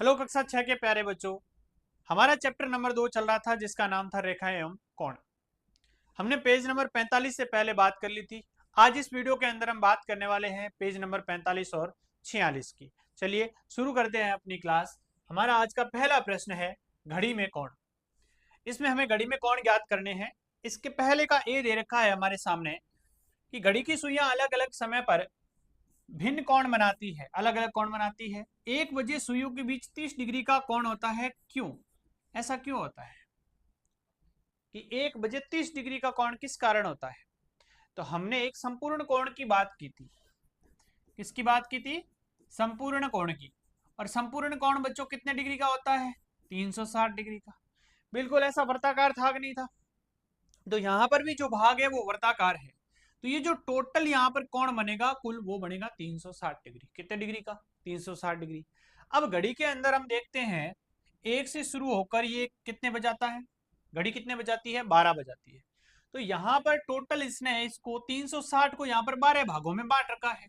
Hello कक्षा 6 के प्यारे बच्चों। हमारा चैप्टर नंबर 2 चल रहा था जिसका नाम था रेखाएं एवं कोण। हमने पेज नंबर 45 से पहले बात कर ली थी। आज इस वीडियो के अंदर हम बात करने वाले हैं पेज नंबर 45 और 46 की। चलिए शुरू करते हैं अपनी क्लास। हमारा आज का पहला प्रश्न है घड़ी में कोण। इसमें हमें घड़ी में कोण ज्ञात करने हैं। इसके पहले का ए दे रखा है हमारे सामने कि घड़ी की सुइयां अलग अलग समय पर भिन्न कोण बनाती है, अलग अलग कोण बनाती है। 1 बजे सुइयों के बीच 30 डिग्री का कोण होता है, क्यों? ऐसा क्यों होता है कि 1 बजे 30 डिग्री का कोण किस कारण होता है? तो हमने एक संपूर्ण कोण की बात की थी। किसकी बात की थी? संपूर्ण कोण की। और संपूर्ण कोण बच्चों कितने डिग्री का होता है? 360 डिग्री का। बिल्कुल ऐसा वर्ताकार भाग नहीं था, तो यहां पर भी जो भाग है वो वर्ताकार है। तो ये जो टोटल यहाँ पर कोण बनेगा कुल वो बनेगा 360 डिग्री। कितने डिग्री का? 360 डिग्री। अब घड़ी के अंदर हम देखते हैं 1 से शुरू होकर ये कितने बजाता है? घड़ी कितने बजाती है? 12 बजाती है। तो यहाँ पर टोटल इसने इसको 360 को यहाँ पर 12 भागों में बांट रखा है।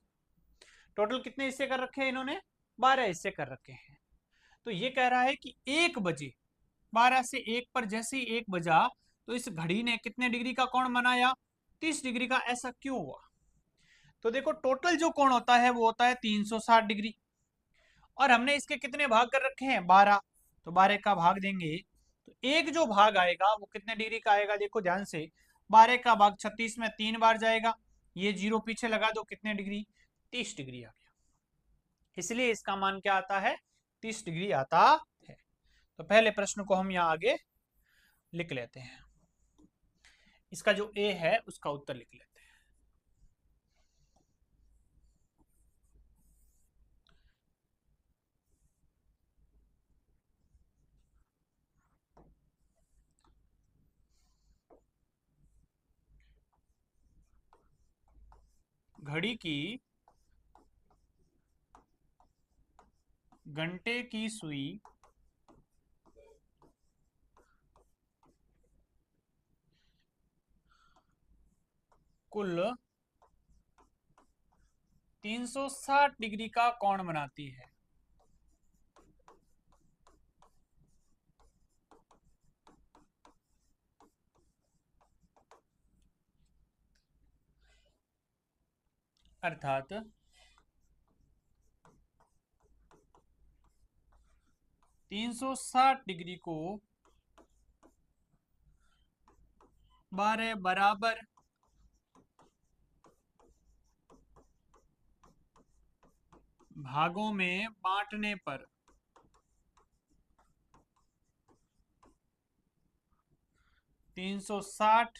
टोटल कितने हिस्से कर रखे हैं इन्होंने? 12 हिस्से कर रखे हैं। तो ये कह रहा है कि 1 बजे 12 से 1 पर जैसे ही 1 बजा तो इस घड़ी ने कितने डिग्री का कोण बनाया? 30 डिग्री का। ऐसा क्यों हुआ? तो देखो टोटल जो कोण होता है वो होता है 360 डिग्री, और हमने इसके कितने भाग कर रखे हैं? 12। तो 12 का भाग देंगे तो एक जो भाग आएगा वो कितने डिग्री का आएगा? देखो ध्यान से, 12 का भाग 36 में 3 बार जाएगा। ये जीरो पीछे लगा दो, कितने डिग्री? 30 डिग्री आ गया। इसलिए इसका मान क्या आता है? 30 डिग्री आता है। तो पहले प्रश्न को हम यहाँ आगे लिख लेते हैं। इसका जो ए है उसका उत्तर लिख लेते हैं। घड़ी की घंटे की सुई कुल 360 डिग्री का कोण बनाती है। अर्थात 360 डिग्री को 12 बराबर भागों में बांटने पर 360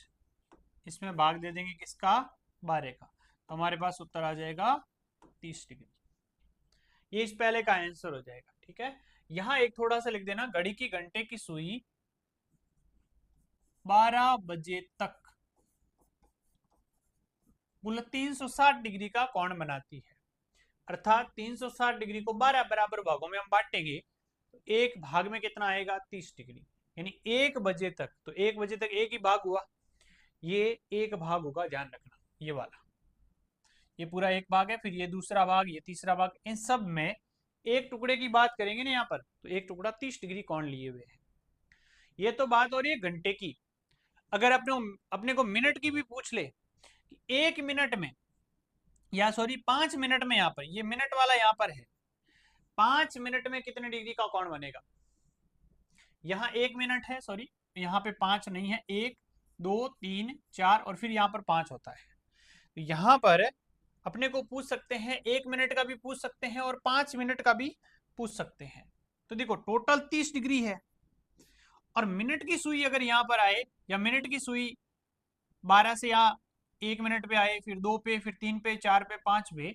इसमें भाग दे देंगे किसका? 12 का। तो हमारे पास उत्तर आ जाएगा 30 डिग्री। ये इस पहले का आंसर हो जाएगा। ठीक है, यहां एक थोड़ा सा लिख देना, घड़ी की घंटे की सुई 12 बजे तक कुल 360 डिग्री का कोण बनाती है। अर्थात 360 डिग्री को 12 बराबर भागों में हम बांटेंगे तो एक भाग में कितना आएगा? 30 डिग्री। यानी 1 बजे तक, तो 1 बजे तक एक ही भाग हुआ, ये एक भाग होगा, ध्यान रखना। ये वाला, ये पूरा एक भाग है, फिर ये दूसरा भाग, ये तीसरा भाग, इन सब में एक टुकड़े की बात करेंगे ना यहाँ पर, तो एक टुकड़ा 30 डिग्री कोण लिए हुए है। ये तो बात हो रही है घंटे की। अगर अपने को मिनट की भी पूछ ले कि 1 मिनट में, या सॉरी 5 मिनट में, यहाँ पर ये मिनट वाला यहाँ पर है, 5 मिनट में कितने डिग्री का कोण बनेगा? यहाँ 1 मिनट है, सॉरी यहाँ पे 5 नहीं है, 1 2 3 4 और फिर यहाँ पर 5 होता है। तो यहाँ पर अपने को पूछ सकते हैं, 1 मिनट का भी पूछ सकते हैं और 5 मिनट का भी पूछ सकते हैं। तो देखो टोटल 30 डिग्री है, और मिनट की सुई अगर यहाँ पर आए, या मिनट की सुई 12 से यहाँ 1 मिनट पे आए, फिर 2 पे, फिर 3 पे, 4 पे, 5 पे,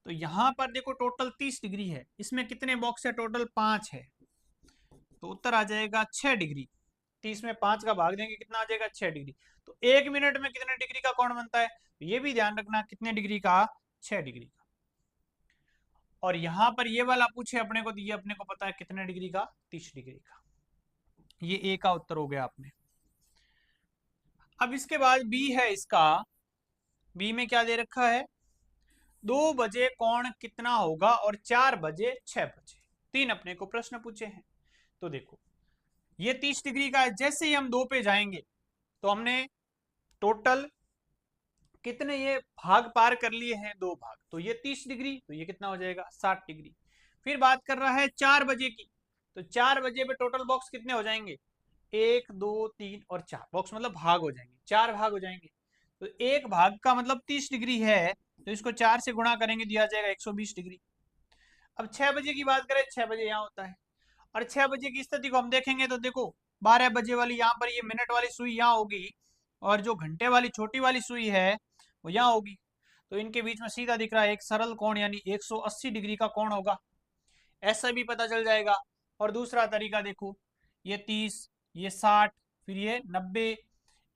तो यहाँ पर देखो टोटल 30 डिग्री है। इसमें कितने बॉक्स है? टोटल 5 है। तो उत्तर आ जाएगा 6 डिग्री। 30 में 5 का भाग देंगे, कितना आ जाएगा? 6 डिग्री। तो 1 मिनट में कितने डिग्री का कोण बनता है? तो ये भी ध्यान रखना, कितने डिग्री का? 6 डिग्री का। और यहां पर ये वाला पूछे अपने को, तो ये अपने को पता है कितने डिग्री का? 30 डिग्री का। ये ए का उत्तर हो गया आपने। अब इसके बाद बी है इसका। बी में क्या दे रखा है? 2 बजे कोण कितना होगा और 4 बजे 6 बजे। 3 अपने को प्रश्न पूछे हैं। तो देखो ये 30 डिग्री का है, जैसे ही हम 2 पे जाएंगे तो हमने टोटल कितने ये भाग पार कर लिए हैं, 2 भाग, तो ये 30 डिग्री, तो ये कितना हो जाएगा 60 डिग्री। फिर बात कर रहा है 4 बजे की, तो 4 बजे पे टोटल बॉक्स कितने हो जाएंगे, 1 2 3 और 4 बॉक्स, मतलब भाग हो जाएंगे, 4 भाग हो जाएंगे। तो एक भाग का मतलब 30 डिग्री है, तो इसको 4 से गुणा करेंगे, दिया जाएगा 120 डिग्री। अब 6 बजे की बात करें, 6 बजे यहाँ होता है, और 6 बजे की स्थिति को हम देखेंगे तो देखो 12 बजे वाली यहाँ पर ये मिनट वाली सुई यहाँ होगी, और जो घंटे वाली छोटी वाली सुई है वो यहाँ होगी। तो इनके बीच में सीधा दिख रहा है एक सरल कोण, यानी 180 डिग्री का कोण होगा, ऐसा भी पता चल जाएगा। और दूसरा तरीका देखो, ये 30, ये 60, फिर ये 90,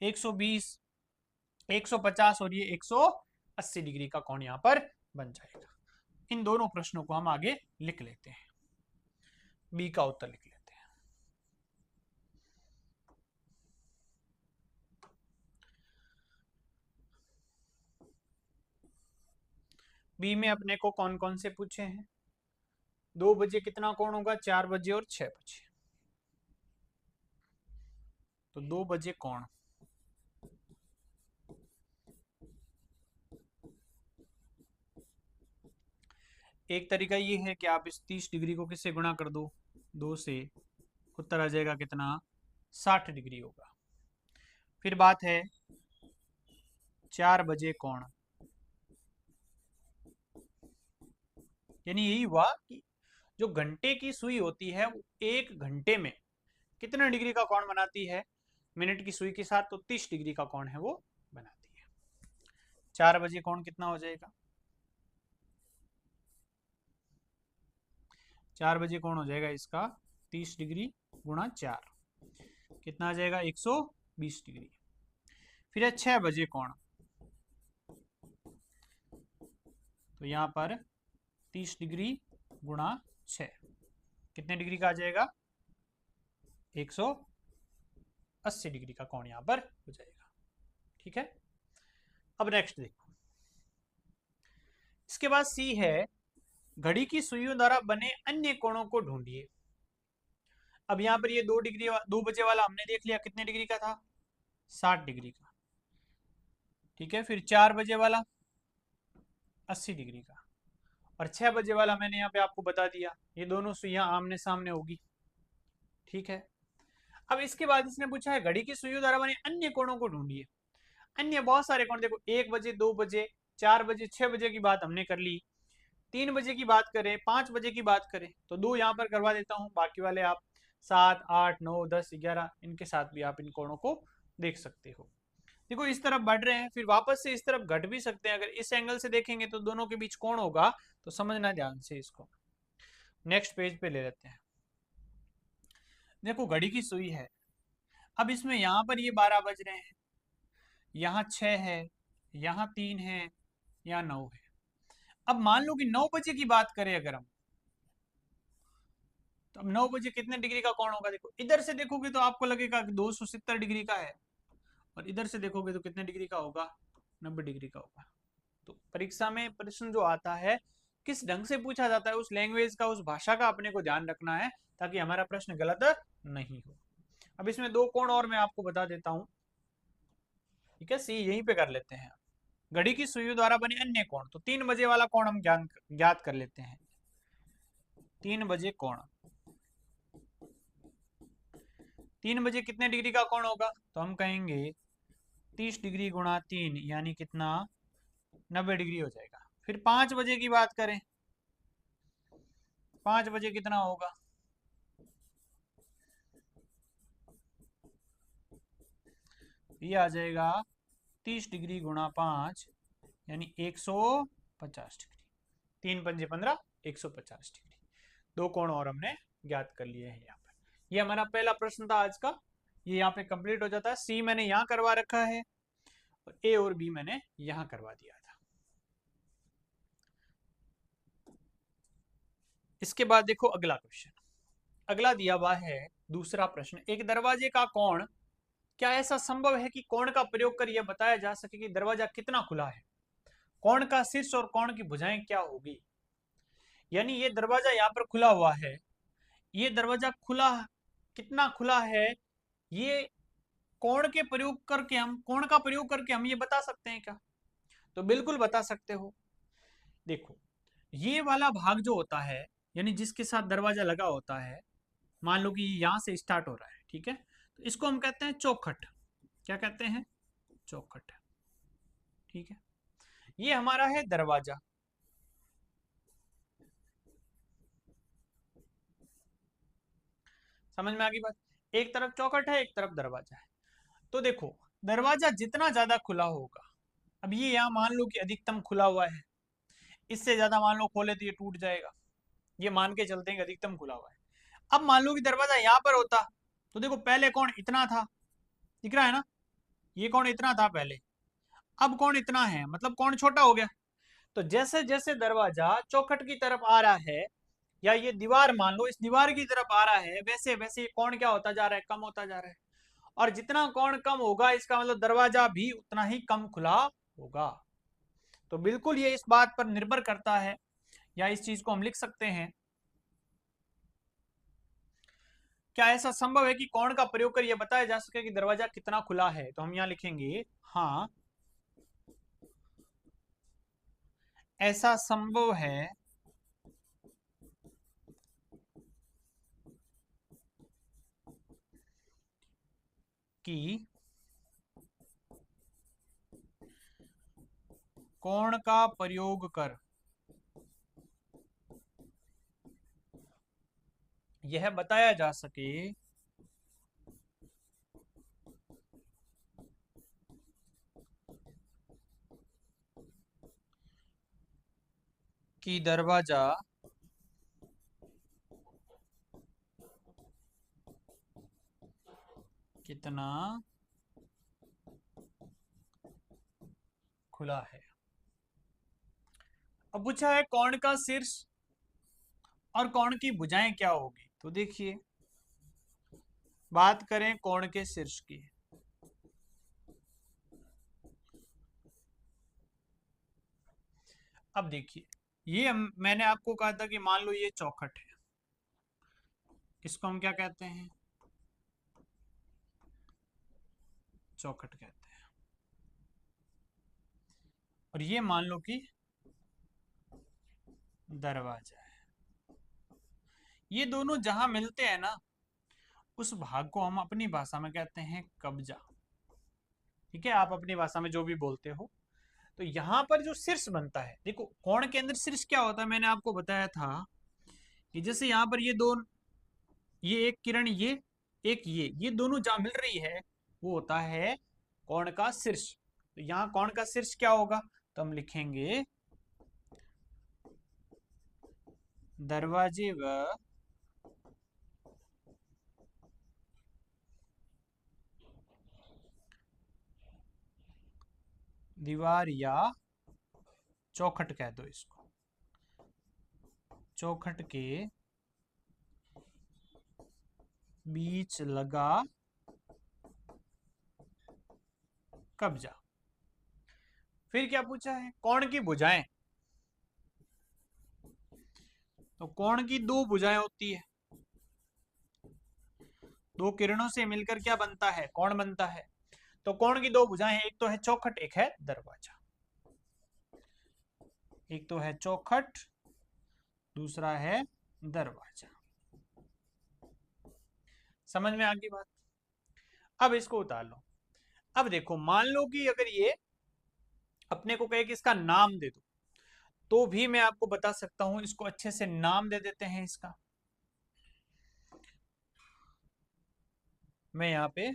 120, 150 और ये 180 डिग्री का कोण यहाँ पर बन जाएगा। इन दोनों प्रश्नों को हम आगे लिख लेते हैं, बी का उत्तर लिख लेते हैं। बी में अपने को कौन कौन से पूछे हैं, 2 बजे कितना कोण होगा, 4 बजे और 6 बजे। तो 2 बजे कोण, एक तरीका ये है कि आप इस 30 डिग्री को किससे गुणा कर दो, 2 से, उत्तर आ जाएगा कितना, 60 डिग्री होगा। फिर बात है 4 बजे कोण, यानी यही हुआ कि जो घंटे की सुई होती है वो 1 घंटे में कितने डिग्री का कोण बनाती है, मिनट की सुई के साथ, तो 30 डिग्री का कोण है वो बनाती है। 4 बजे कोण कितना हो जाएगा, 4 बजे कोण हो जाएगा इसका 30 डिग्री गुणा 4, कितना आ जाएगा 120 डिग्री। फिर है 6 बजे कोण, तो यहाँ पर 30 डिग्री गुणा 6, कितने डिग्री का आ जाएगा, 180 डिग्री का कोण यहाँ पर हो जाएगा। ठीक है, अब नेक्स्ट देखो, इसके बाद सी है, घड़ी की सुइयों द्वारा बने अन्य कोणों को ढूंढिए। अब यहाँ पर ये 2 डिग्री 2 बजे वाला हमने देख लिया, कितने डिग्री का था, 60 डिग्री का। ठीक है, फिर 4 बजे वाला 80 डिग्री का, और 6 बजे वाला मैंने यहाँ पे आपको बता दिया, ये दोनों सुइयां आमने सामने होगी। ठीक है, अब इसके बाद इसने पूछा है घड़ी की सुइयों द्वारा बने अन्य कोणों को ढूंढिए। अन्य बहुत सारे कोण, देखो 1 बजे, 2 बजे, 4 बजे, 6 बजे की बात हमने कर ली, 3 बजे की बात करें, 5 बजे की बात करें, तो 2 यहाँ पर करवा देता हूँ, बाकी वाले आप 7 8 9 10 11 इनके साथ भी आप इन कोणों को देख सकते हो। देखो इस तरफ बढ़ रहे हैं, फिर वापस से इस तरफ घट भी सकते हैं, अगर इस एंगल से देखेंगे तो दोनों के बीच कोण होगा, तो समझना ध्यान से इसको। नेक्स्ट पेज पे ले लेते हैं, देखो घड़ी की सुई है, अब इसमें यहाँ पर ये 12 बज रहे हैं, यहाँ 6 है, यहाँ 3 है, यहाँ 9 है। अब मान लो कि 9 बजे की बात करें अगर हम, तो अब 9 बजे कितने डिग्री का कोण होगा, देखो इधर से देखोगे तो आपको लगेगा कि 270 डिग्री का है, और इधर से देखोगे तो कितने डिग्री का होगा, 90 डिग्री का होगा। तो परीक्षा में प्रश्न जो आता है किस ढंग से पूछा जाता है, उस लैंग्वेज का, उस भाषा का अपने को ध्यान रखना है, ताकि हमारा प्रश्न गलत नहीं हो। अब इसमें 2 कोण और मैं आपको बता देता हूं। ठीक है, सी यहीं पे कर लेते हैं, घड़ी की सुइयों द्वारा बने अन्य कोण, तो 3 बजे वाला कोण हम ज्ञात कर लेते हैं। 3 बजे कोण, 3 बजे कितने डिग्री का कोण होगा, तो हम कहेंगे 30 डिग्री गुणा 3, यानी कितना, 90 डिग्री हो जाएगा। फिर 5 बजे की बात करें, 5 बजे कितना होगा, ये आ जाएगा 30 डिग्री गुणा 5, यानी 150 डिग्री, 3 पंजे 15, 150 डिग्री। 2 कोण और हमने ज्ञात कर लिए हैं यहाँ पर। ये हमारा पहला प्रश्न था आज का, ये यहाँ पे कंप्लीट हो जाता है। सी मैंने यहाँ करवा रखा है, और ए और बी मैंने यहाँ करवा दिया था। इसके बाद देखो अगला क्वेश्चन, अगला दिया हुआ है दूसरा प्रश्न, एक दरवाजे का कोण, क्या ऐसा संभव है कि कोण का प्रयोग कर यह बताया जा सके कि दरवाजा कितना खुला है, कोण का शीर्ष और कोण की भुजाएं क्या होगी। यानी ये दरवाजा यहाँ पर खुला हुआ है, ये दरवाजा खुला, कितना खुला है, ये कोण के प्रयोग करके हम, कोण का प्रयोग करके हम ये बता सकते हैं क्या? तो बिल्कुल बता सकते हो। देखो, ये वाला भाग जो होता है, यानी जिसके साथ दरवाजा लगा होता है, मान लो कि यहां से स्टार्ट हो रहा है, ठीक है, तो इसको हम कहते हैं चौखट। क्या कहते हैं? चौखट। ठीक है, ये हमारा है दरवाजा। समझ में आ गई बात? एक तरफ चौखट है, एक तरफ दरवाजा है। तो देखो, दरवाजा जितना ज्यादा खुला होगा, अब ये यहाँ मान लो कि अधिकतम खुला हुआ है, इससे ज्यादा मान लो खोले तो ये टूट जाएगा, ये मान के चलते हैं कि अधिकतम खुला हुआ है। अब मान लो कि दरवाजा यहाँ पर होता, तो देखो पहले कौन इतना था, दिख रहा है ना, ये कौन इतना था पहले, अब कौन इतना है, मतलब कौन छोटा हो गया। तो जैसे जैसे दरवाजा चौखट की तरफ आ रहा है, या ये दीवार मान लो इस दीवार की तरफ आ रहा है, वैसे वैसे ये कौन क्या होता जा रहा है, कम होता जा रहा है। और जितना कौन कम होगा, इसका मतलब दरवाजा भी उतना ही कम खुला होगा। तो बिल्कुल ये इस बात पर निर्भर करता है, या इस चीज को हम लिख सकते हैं, क्या ऐसा संभव है कि कोण का प्रयोग कर यह बताया जा सके कि दरवाजा कितना खुला है? तो हम यहां लिखेंगे, हाँ ऐसा संभव है कि कोण का प्रयोग कर यह बताया जा सके कि दरवाजा कितना खुला है। अब पूछा है कोण का शीर्ष और कोण की भुजाएं क्या होगी। तो देखिए, बात करें कोण के शीर्ष की, अब देखिए, ये मैंने आपको कहा था कि मान लो ये चौखट है, इसको हम क्या कहते हैं, चौखट कहते हैं। और ये मान लो कि दरवाजा है। ये दोनों जहां मिलते हैं ना, उस भाग को हम अपनी भाषा में कहते हैं कब्जा। ठीक है, आप अपनी भाषा में जो भी बोलते हो। तो यहां पर जो शीर्ष बनता है, देखो कोण के अंदर शीर्ष क्या होता है, मैंने आपको बताया था कि जैसे यहाँ पर ये दो, ये एक किरण, ये एक, ये दोनों जहां मिल रही है, वो होता है कोण का शीर्ष। तो यहाँ कोण का शीर्ष क्या होगा, तो हम लिखेंगे दरवाजे व दीवार, या चौखट कह दो इसको, चौखट के बीच लगा कब्जा। फिर क्या पूछा है, कोण की भुजाएं। तो कोण की दो भुजाएं होती है, दो किरणों से मिलकर क्या बनता है, कोण बनता है। तो कोण की दो भुजाएं हैं, एक तो है चौखट, एक है दरवाजा। एक तो है चौखट, दूसरा है दरवाजा। समझ में आ गई बात? अब इसको उतार लो। अब देखो, मान लो कि अगर ये अपने को कहे कि इसका नाम दे दो, तो भी मैं आपको बता सकता हूं, इसको अच्छे से नाम दे देते हैं इसका। मैं यहां पे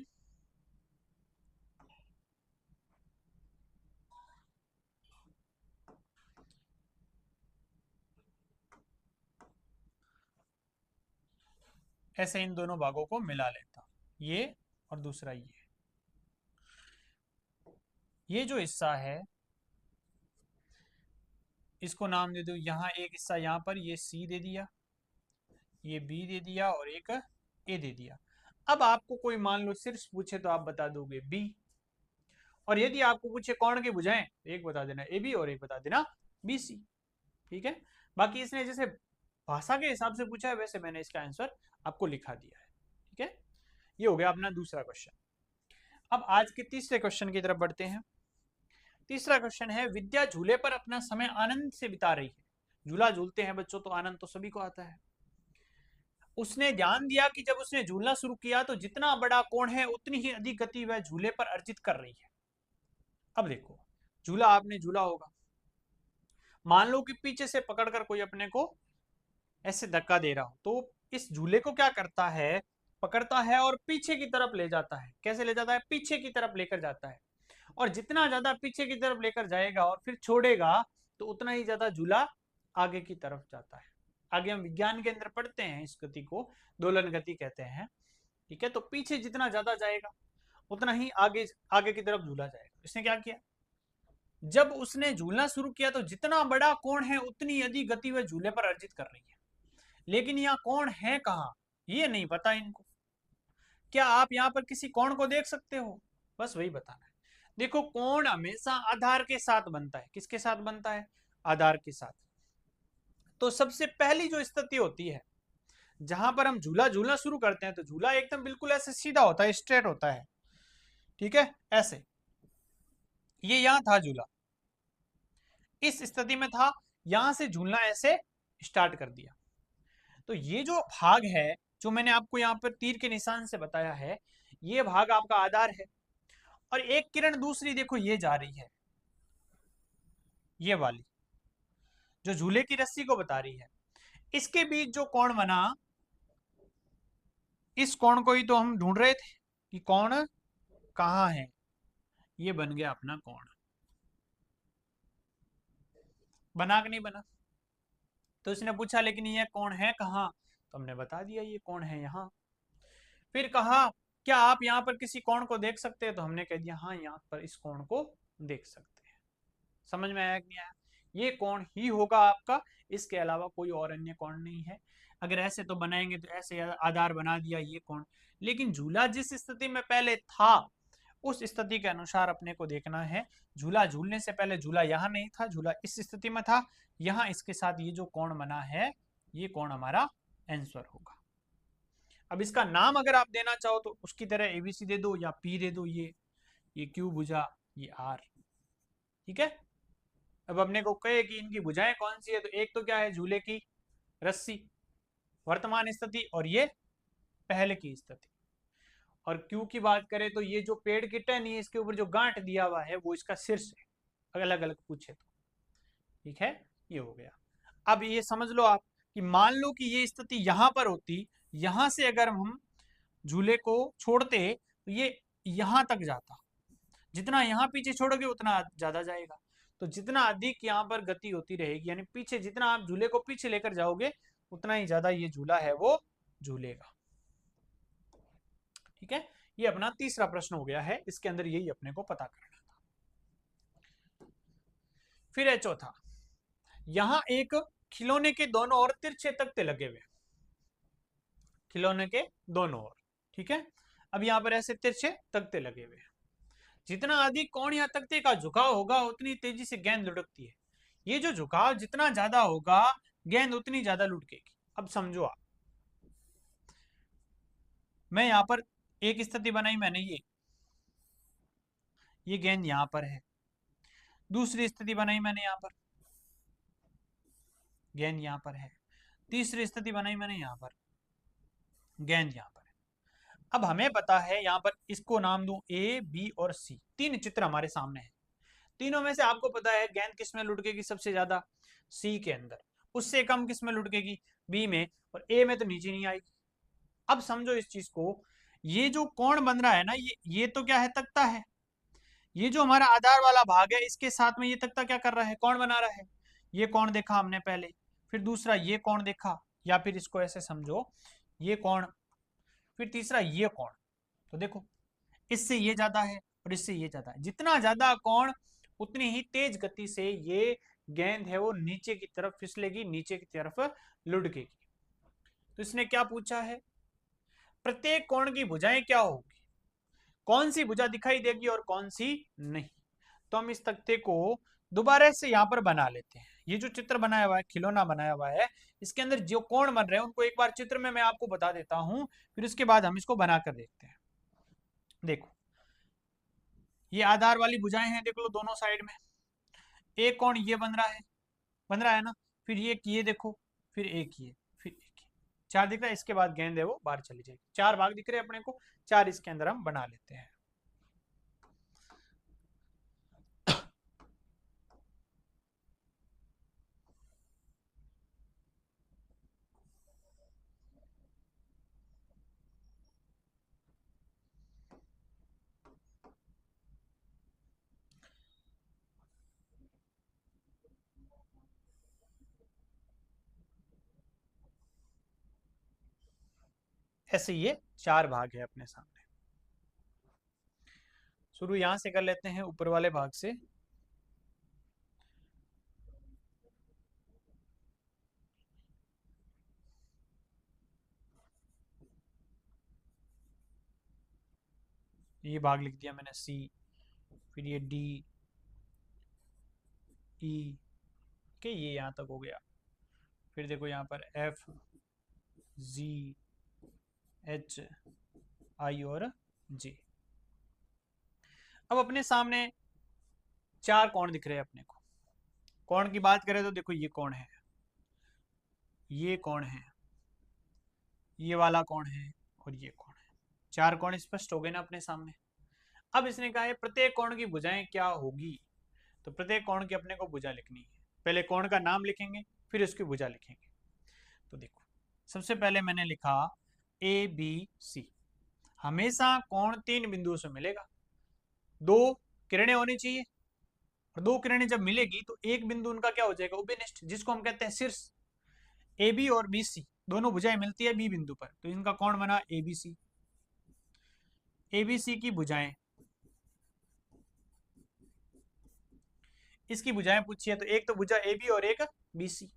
ऐसे इन दोनों भागों को मिला लेता हूं, ये और दूसरा ये जो हिस्सा है, इसको नाम दे दो, यहाँ एक हिस्सा यहाँ पर ये सी दे दिया, ये बी दे दिया, और एक ए दे दिया। अब आपको कोई मान लो सिर्फ पूछे तो आप बता दोगे बी, और यदि आपको पूछे कोण की भुजाएं, एक बता देना ए बी और एक बता देना बी सी। ठीक है, बाकी इसने जैसे भाषा के हिसाब से पूछा है, वैसे मैंने इसका आंसर आपको लिखा दिया है। ठीक है, ये हो गया अपना दूसरा क्वेश्चन। अब आज के तीसरे क्वेश्चन की तरफ बढ़ते हैं। तीसरा क्वेश्चन है, विद्या झूले पर अपना समय आनंद से बिता रही है। झूला झूलते हैं बच्चों तो आनंद तो सभी को आता है। उसने ध्यान दिया कि जब उसने झूलना शुरू किया तो जितना बड़ा कोण है उतनी ही अधिक गति वह झूले पर अर्जित कर रही है। अब देखो, झूला आपने झूला होगा, मान लो कि पीछे से पकड़कर कोई अपने को ऐसे धक्का दे रहा हो, तो इस झूले को क्या करता है, पकड़ता है और पीछे की तरफ ले जाता है। कैसे ले जाता है, पीछे की तरफ लेकर जाता है। और जितना ज्यादा पीछे की तरफ लेकर जाएगा और फिर छोड़ेगा तो उतना ही ज्यादा झूला आगे की तरफ जाता है। आगे हम विज्ञान के अंदर पढ़ते हैं इस गति को दोलन गति कहते हैं। ठीक है, तो पीछे जितना ज्यादा जाएगा उतना ही आगे आगे की तरफ झूला जाएगा। इसने क्या किया, जब उसने झूलना शुरू किया तो जितना बड़ा कोण है उतनी अधिक गति वह झूले पर अर्जित कर रही है। लेकिन यहाँ कोण है कहाँ, ये नहीं पता इनको। क्या आप यहाँ पर किसी कोण को देख सकते हो, बस वही बताना है। देखो, कोण हमेशा आधार के साथ बनता है। किसके साथ बनता है, आधार के साथ। तो सबसे पहली जो स्थिति होती है जहां पर हम झूला झूलना शुरू करते हैं, तो झूला एकदम बिल्कुल ऐसे सीधा होता है, स्ट्रेट होता है। ठीक है, ऐसे ये यहां था झूला, इस स्थिति में था, यहां से झूलना ऐसे स्टार्ट कर दिया। तो ये जो भाग है जो मैंने आपको यहाँ पर तीर के निशान से बताया है, ये भाग आपका आधार है। और एक किरण दूसरी देखो ये जा रही है, ये वाली जो झूले की रस्सी को बता रही है। इसके बीच जो कोण बना, इस कोण को ही तो हम ढूंढ रहे थे कि कोण कहाँ है। ये बन गया अपना कोण। बना कि नहीं बना, तो इसने पूछा लेकिन ये कोण है कहाँ, तो हमने बता दिया ये कोण है यहाँ। फिर कहा क्या आप यहाँ पर किसी कोण को देख सकते हैं, तो हमने कह दिया हाँ यहाँ पर इस कोण को देख सकते हैं। समझ में आया कि नहीं आया, ये कोण ही होगा आपका, इसके अलावा कोई और अन्य कोण नहीं है। अगर ऐसे तो बनाएंगे तो ऐसे आधार बना दिया ये कोण, लेकिन झूला जिस स्थिति में पहले था उस स्थिति के अनुसार अपने को देखना है। झूला झूलने से पहले झूला यहाँ नहीं था, झूला इस स्थिति में था, यहाँ इसके साथ ये जो कोण बना है ये कोण हमारा आंसर होगा। अब इसका नाम अगर आप देना चाहो तो उसकी तरह एबीसी दे दो या पी दे दो, ये क्यू भुजा, ये आर। ठीक है, अब अपने को कहे कि इनकी भुजाएं कौन सी है, तो एक तो क्या है, झूले की रस्सी वर्तमान स्थिति, और ये पहले की स्थिति। और क्यू की बात करें तो ये जो पेड़ की टहनी है इसके ऊपर जो गांठ दिया हुआ है वो इसका शीर्ष है, अलग अलग पूछे तो। ठीक है, ये हो गया। अब ये समझ लो आप कि मान लो कि ये स्थिति यहां पर होती, यहां से अगर हम झूले को छोड़ते तो ये यहां तक जाता, जितना यहां पीछे छोड़ोगे उतना ज्यादा जाएगा। तो जितना अधिक यहाँ पर गति होती रहेगी, यानी पीछे जितना आप झूले को पीछे लेकर जाओगे उतना ही ज्यादा ये झूला है वो झूलेगा। ठीक है, ये अपना तीसरा प्रश्न हो गया है, इसके अंदर यही अपने को पता करना था। फिर है चौथा, यहां एक खिलौने के दोनों ओर तिरछे तख्ते लगे हुए, खिलौने के दोनों ओर। ठीक है, अब यहां पर ऐसे तिरछे तख्ते लगे हुए हैं। जितना अधिक कोण या तख्ते का झुकाव होगा उतनी तेजी से गेंद लुढ़कती है। ये जो झुकाव जितना ज्यादा होगा गेंद उतनी ज्यादा लुढ़केगी। अब समझो आप, मैं यहां पर एक स्थिति बनाई मैंने, ये गेंद यहां पर है। दूसरी स्थिति बनाई मैंने, यहां पर गेंद यहां पर है। तीसरी स्थिति बनाई मैंने, यहां पर गेंद यहां पर है। अब हमें पता है यहां पर इसको नाम दूं ए, बी और सी, तीन चित्र हमारे सामने हैं। तीनों में से आपको पता है गेंद किस में लुढ़केगी सबसे ज्यादा, सी के अंदर। उससे कम किस में लुढ़केगी, बी में, और ए में तो नीचे नहीं आएगी। अब समझो इस चीज को, ये जो कोण बन रहा है ना, ये तो क्या है, तख्ता है। ये जो हमारा आधार वाला भाग है इसके साथ में ये तख्ता क्या कर रहा है, कोण बना रहा है। ये कोण देखा हमने पहले, फिर दूसरा ये कोण देखा, या फिर इसको ऐसे समझो, ये कोण, फिर तीसरा ये कोण। तो देखो इससे ये ज्यादा है और इससे ये ज्यादा है। जितना ज्यादा कोण उतनी ही तेज गति से ये गेंद है वो नीचे की तरफ फिसलेगी, नीचे की तरफ लुढ़केगी। तो इसने क्या पूछा है, प्रत्येक कोण की भुजाएं क्या होगी, कौन सी भुजा दिखाई देगी और कौन सी नहीं। तो हम इस तख्ते को दोबारा से यहां पर बना लेते हैं। ये जो चित्र बनाया हुआ है, खिलौना बनाया हुआ है, इसके अंदर जो कोण बन रहे हैं उनको एक बार चित्र में मैं आपको बता देता हूं, फिर उसके बाद हम इसको बनाकर देखते हैं। देखो, ये आधार वाली भुजाएं हैं, देख लो दोनों साइड में। एक कोण ये बन रहा है ना, फिर ये देखो, फिर एक ये, फिर एक ये, चार दिख रहा है। इसके बाद गेंद है वो बाहर चली जाएगी। चार भाग दिख रहे हैं अपने को, चार इसके अंदर हम बना लेते हैं। ऐसे ये चार भाग है अपने सामने। शुरू यहां से कर लेते हैं, ऊपर वाले भाग से। ये भाग लिख दिया मैंने सी, फिर ये डी ई के, ये यहां तक हो गया। फिर देखो यहाँ पर एफ जी एच आई और जे। अब अपने सामने चार कोण दिख रहे हैं अपने को। कोण की बात करें तो देखो, ये कोण है, ये कोण है, ये वाला कोण है और ये कोण है। चार कोण स्पष्ट हो गए ना अपने सामने। अब इसने कहा है प्रत्येक कोण की भुजाएं क्या होगी, तो प्रत्येक कोण की अपने को भुजा लिखनी है। पहले कोण का नाम लिखेंगे, फिर उसकी भुजा लिखेंगे। तो देखो, सबसे पहले मैंने लिखा ए बी सी। हमेशा कोण तीन बिंदुओं से मिलेगा, दो किरणें होनी चाहिए, और दो किरणें जब मिलेगी तो एक बिंदु उनका क्या हो जाएगा, उभयनिष्ठ, जिसको हम कहते हैं शीर्ष। ए बी और बी सी दोनों भुजाएं मिलती है बी बिंदु पर, तो इनका कोण बना A B C. A B C की भुजाएं, इसकी भुजाएं पूछी है, तो एक तो भुजा ए बी और एक बी सी।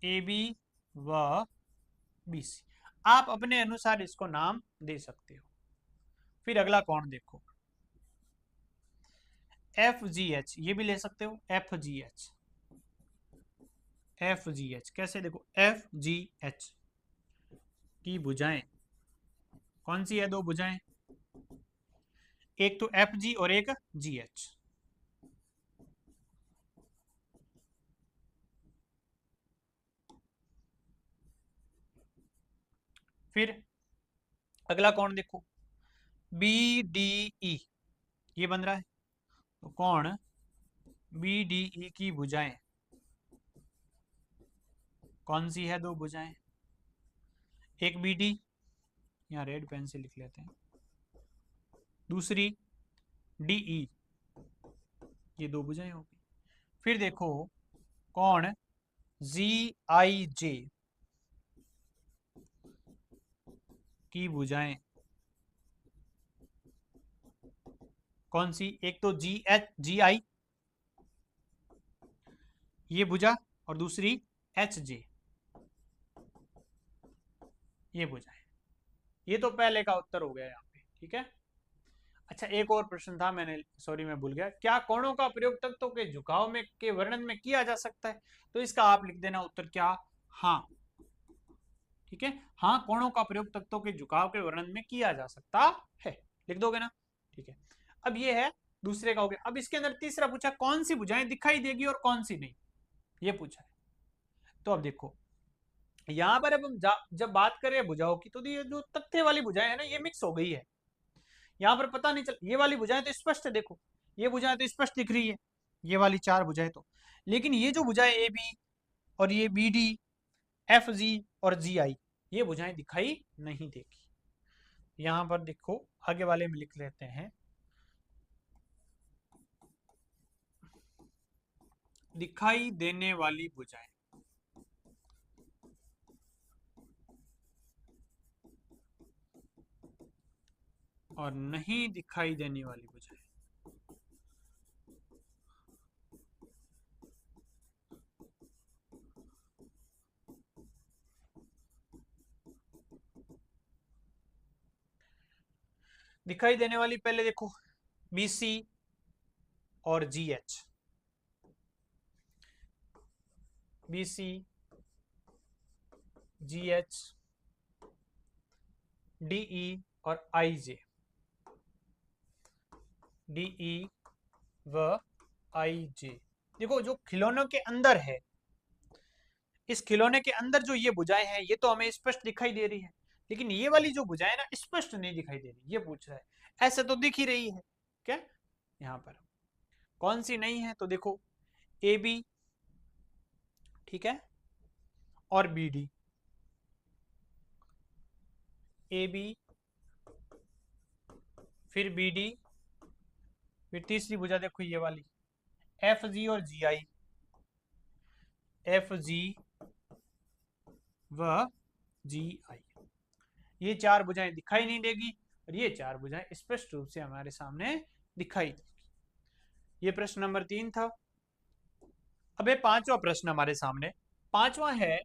ए बी व बी सी, आप अपने अनुसार इसको नाम दे सकते हो। फिर अगला कोण देखो, एफ जी एच, ये भी ले सकते हो, F G H. F G H कैसे, देखो एफ जी एच की भुजाएं कौन सी है, दो भुजाएं, एक तो एफ जी और एक जी एच। फिर अगला कोण देखो, बी डी ई, ये बन रहा है, तो कोण बी डी ई की भुजाएं कौन सी है, दो भुजाएं, एक बी डी, यहाँ रेड पेन से लिख लेते हैं, दूसरी डी ई, ये दो भुजाएं होगी। फिर देखो कोण जी आई जे की भुजाएं कौन सी, एक तो जी एच जी आई ये भुजा, और दूसरी एच जे, ये भुजाएं। ये तो पहले का उत्तर हो गया यहाँ पे, ठीक है। अच्छा, एक और प्रश्न था, मैंने सॉरी मैं भूल गया, क्या कोणों का प्रयोग तत्वों के झुकाव में के वर्णन में किया जा सकता है, तो इसका आप लिख देना उत्तर क्या, हाँ। ठीक है, हाँ, कोणों का प्रयोग तत्वों के झुकाव के वर्णन में किया जा सकता है, लिख दोगे ना। ठीक है, अब ये है दूसरे का हो गया। अब इसके अंदर तीसरा पूछा, कौन सी भुजाएं दिखाई देगी और कौन सी नहीं, ये पूछा है। तो अब देखो, यहां पर अब हम जब बात करें भुजाओं की, तो ये जो तथ्य वाली भुजाएं है ना, ये मिक्स हो गई है। यहाँ पर पता नहीं चल, ये वाली भुजाएं तो स्पष्ट है, देखो ये भुजाएं तो स्पष्ट दिख रही है, ये वाली चार भुजाएं तो। लेकिन ये जो भुजाएं ए बी और ये बी डी एफ जी और जी आई, ये भुजाएं दिखाई नहीं देगी। यहाँ पर देखो, आगे वाले में लिख लेते हैं, दिखाई देने वाली भुजाएं, और नहीं दिखाई देने वाली भुजाएं। दिखाई देने वाली पहले देखो, बी सी और जी एच, BC, GH, DE और IJ, DE व IJ। देखो जो खिलौनों के अंदर है, इस खिलौने के अंदर जो ये भुजाएं हैं ये तो हमें स्पष्ट दिखाई दे रही है, लेकिन ये वाली जो भुजाएं ना स्पष्ट नहीं दिखाई दे रही। ये पूछ रहा है, ऐसे तो दिख ही रही है क्या, यहाँ पर कौन सी नहीं है, तो देखो AB, ठीक है, और BD, AB फिर BD, फिर तीसरी भुजा देखो ये वाली FG और GI, FG व GI। ये चार भुजाएं दिखाई नहीं देगी और ये चार भुजाएं स्पष्ट रूप से हमारे सामने दिखाई देगी। ये प्रश्न नंबर 3 था। अब ये पांचवा प्रश्न हमारे सामने, पांचवा है,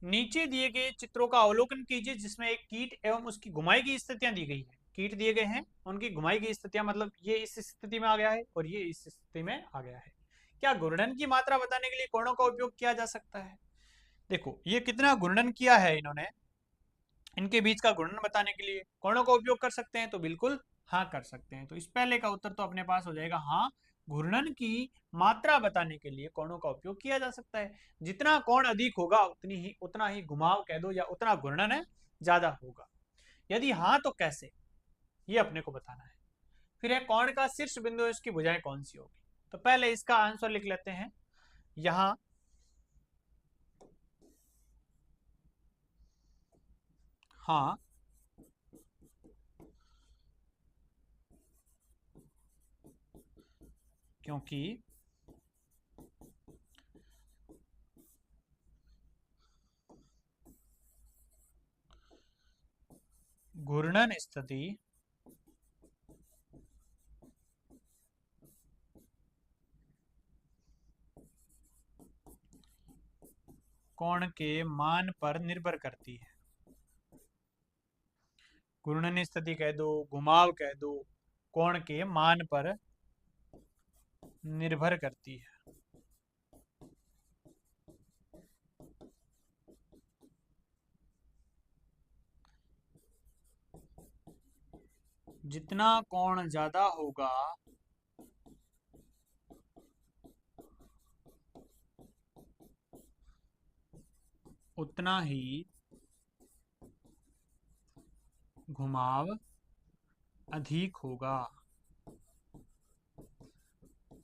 नीचे दिए गए चित्रों का अवलोकन कीजिए जिसमें एक कीट एवं उसकी घुमाई की स्थितियां दी गई है। कीट दिए गए हैं, उनकी घुमाई की स्थितियां, मतलब ये इस स्थिति में आ गया है और ये इस स्थिति में आ गया है। क्या घूर्णन की मात्रा बताने के लिए कोणों का उपयोग किया जा सकता है? देखो ये कितना घूर्णन किया है इन्होंने, इनके बीच का घूर्णन बताने के लिए कोणों का उपयोग कर सकते हैं, तो बिल्कुल हाँ कर सकते हैं। तो इस पहले का उत्तर तो अपने पास हो जाएगा हाँ, घूर्णन की मात्रा बताने के लिए कोणों का उपयोग किया जा सकता है। जितना कोण अधिक होगा उतना ही घुमाव कह दो या उतना घूर्णन है ज्यादा होगा। यदि हाँ तो कैसे, ये अपने को बताना है। फिर है कोण का शीर्ष बिंदु, इसकी भुजाएं कौन सी होगी। तो पहले इसका आंसर लिख लेते हैं यहां, हाँ क्योंकि घूर्णन स्थिति कोण के मान पर निर्भर करती है। घूर्णन स्थिति कह दो, घुमाव कह दो, कोण के मान पर निर्भर करती है। जितना कोण ज्यादा होगा उतना ही घुमाव अधिक होगा,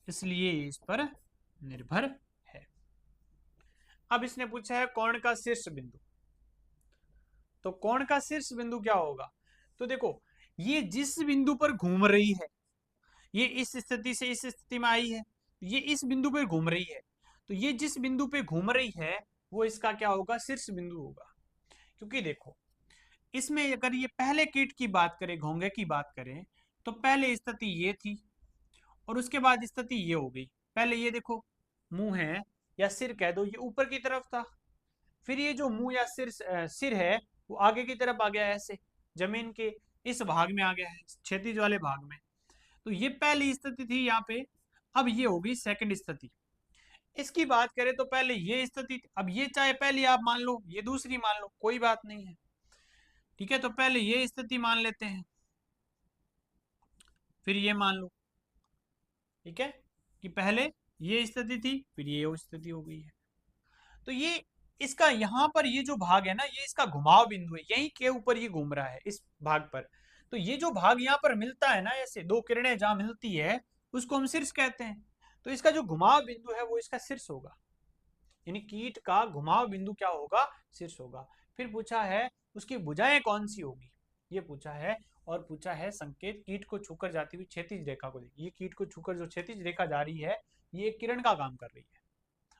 इसलिए इस पर निर्भर है। अब इसने पूछा है कोण का शीर्ष बिंदु, तो कोण का शीर्ष बिंदु क्या होगा। तो देखो ये जिस बिंदु पर घूम रही है, ये इस स्थिति से इस स्थिति में आई है, ये इस बिंदु पर घूम रही है, तो ये जिस बिंदु पे घूम रही है वो इसका क्या होगा, शीर्ष बिंदु होगा। क्योंकि देखो इसमें अगर ये पहले कीट की बात करें, घोंगे की बात करें, तो पहले स्थिति ये थी और उसके बाद स्थिति ये हो गई। पहले ये देखो मुंह है या सिर कह दो, ये ऊपर की तरफ था, फिर ये जो मुंह या सिर है वो आगे की तरफ आ गया है, ऐसे जमीन के इस भाग में आ गया है, क्षैतिज वाले भाग में। तो ये पहली स्थिति थी यहाँ पे। अब ये होगी सेकंड स्थिति। इसकी बात करें तो पहले ये स्थिति थी, अब ये चाहे पहली आप मान लो ये दूसरी मान लो, कोई बात नहीं है, ठीक है। तो पहले ये स्थिति मान लेते हैं, फिर ये मान लो, ठीक है, कि पहले ये स्थिति थी फिर ये स्थिति हो गई है। तो ये इसका यहाँ पर ये जो भाग है ना, ये इसका घुमाव बिंदु है, यहीं के ऊपर ये घूम रहा है इस भाग पर। तो ये जो भाग यहाँ पर मिलता है ना, ऐसे दो किरणें जहां मिलती है उसको हम शीर्ष कहते हैं। तो इसका जो घुमाव बिंदु है वो इसका शीर्ष होगा, यानी कीट का घुमाव बिंदु क्या होगा, शीर्ष होगा। फिर पूछा है उसकी भुजाएं कौन सी होगी, ये पूछा है। और पूछा है संकेत कीट को छूकर जाती हुई क्षैतिज रेखा को देखिए, ये कीट को छूकर जो क्षैतिज रेखा जा रही है ये एक किरण का काम कर रही है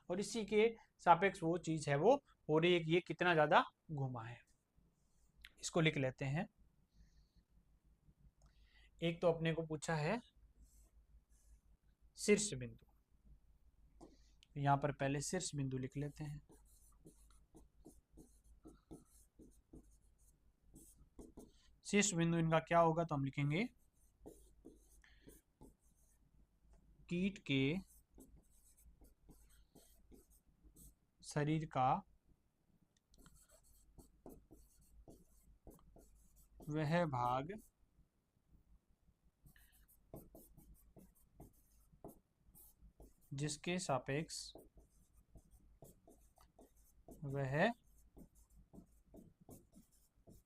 और इसी के सापेक्ष वो चीज है वो हो रही है कि ये कितना ज्यादा घुमा है। इसको लिख लेते हैं। एक तो अपने को पूछा है शीर्ष बिंदु, यहां पर पहले शीर्ष बिंदु लिख लेते हैं। शीर्ष बिंदु इनका क्या होगा, तो हम लिखेंगे कीट के शरीर का वह भाग जिसके सापेक्ष वह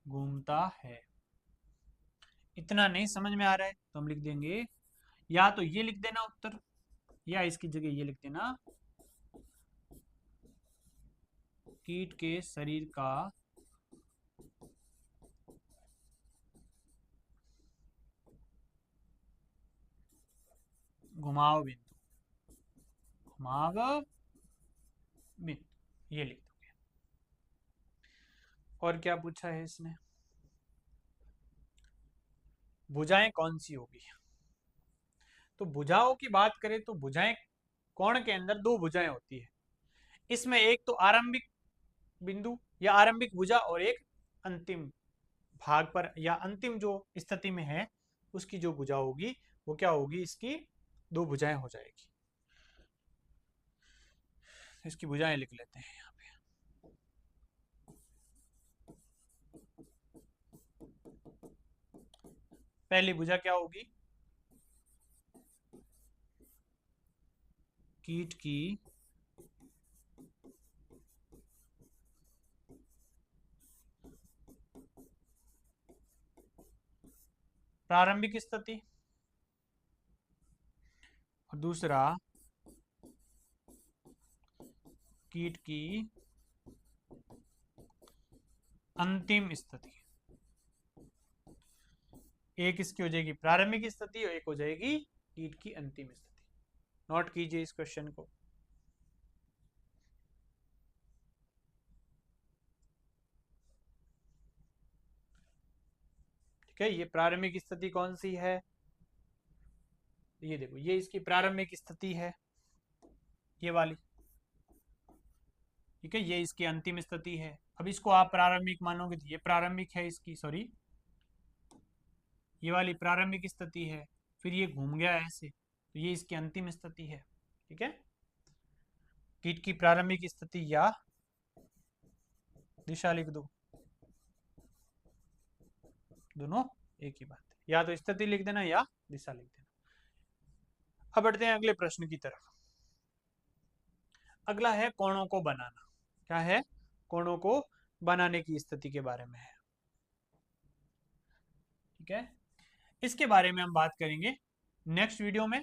घूमता है। इतना नहीं समझ में आ रहा है तो हम लिख देंगे, या तो ये लिख देना उत्तर, या इसकी जगह ये लिख देना, कीट के शरीर का घुमाव बिंदु, घुमाव बिंदु, ये लिख दोगे। और क्या पूछा है इसने, भुजाएं कौन सी होगी। तो भुजाओं की बात करें तो भुजाएं, कोण के अंदर दो भुजाएं होती है। इसमें एक तो आरंभिक बिंदु या आरंभिक भुजा, और एक अंतिम भाग पर या अंतिम जो स्थिति में है उसकी जो भुजा होगी वो क्या होगी, इसकी दो भुजाएं हो जाएगी। इसकी भुजाएं लिख लेते हैं यहाँ पे। पहली भुजा क्या होगी, कीट की प्रारंभिक स्थिति, और दूसरा कीट की अंतिम स्थिति। एक इसकी हो जाएगी प्रारंभिक स्थिति और एक हो जाएगी कीट की अंतिम स्थिति। नोट कीजिए इस क्वेश्चन को। ठीक है, ये प्रारंभिक स्थिति कौन सी है, ये देखो, ये इसकी प्रारंभिक स्थिति है, ये वाली। ठीक है, ये इसकी अंतिम स्थिति है। अब इसको आप प्रारंभिक मानोगे तो ये प्रारंभिक है इसकी, सॉरी ये वाली प्रारंभिक स्थिति है, फिर ये घूम गया ऐसे, तो ये इसकी अंतिम स्थिति है। ठीक है, कीट की प्रारंभिक स्थिति या दिशा लिख दो, दोनों एक ही बात है, या तो स्थिति लिख देना या दिशा लिख देना। अब बढ़ते हैं अगले प्रश्न की तरफ। अगला है कोणों को बनाना। क्या है, कोणों को बनाने की स्थिति के बारे में है। ठीक है, इसके बारे में हम बात करेंगे नेक्स्ट वीडियो में।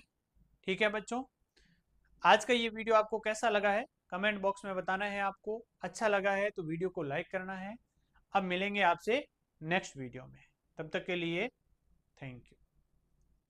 ठीक है बच्चों, आज का ये वीडियो आपको कैसा लगा है कमेंट बॉक्स में बताना है आपको। अच्छा लगा है तो वीडियो को लाइक करना है। अब मिलेंगे आपसे नेक्स्ट वीडियो में, तब तक के लिए थैंक यू।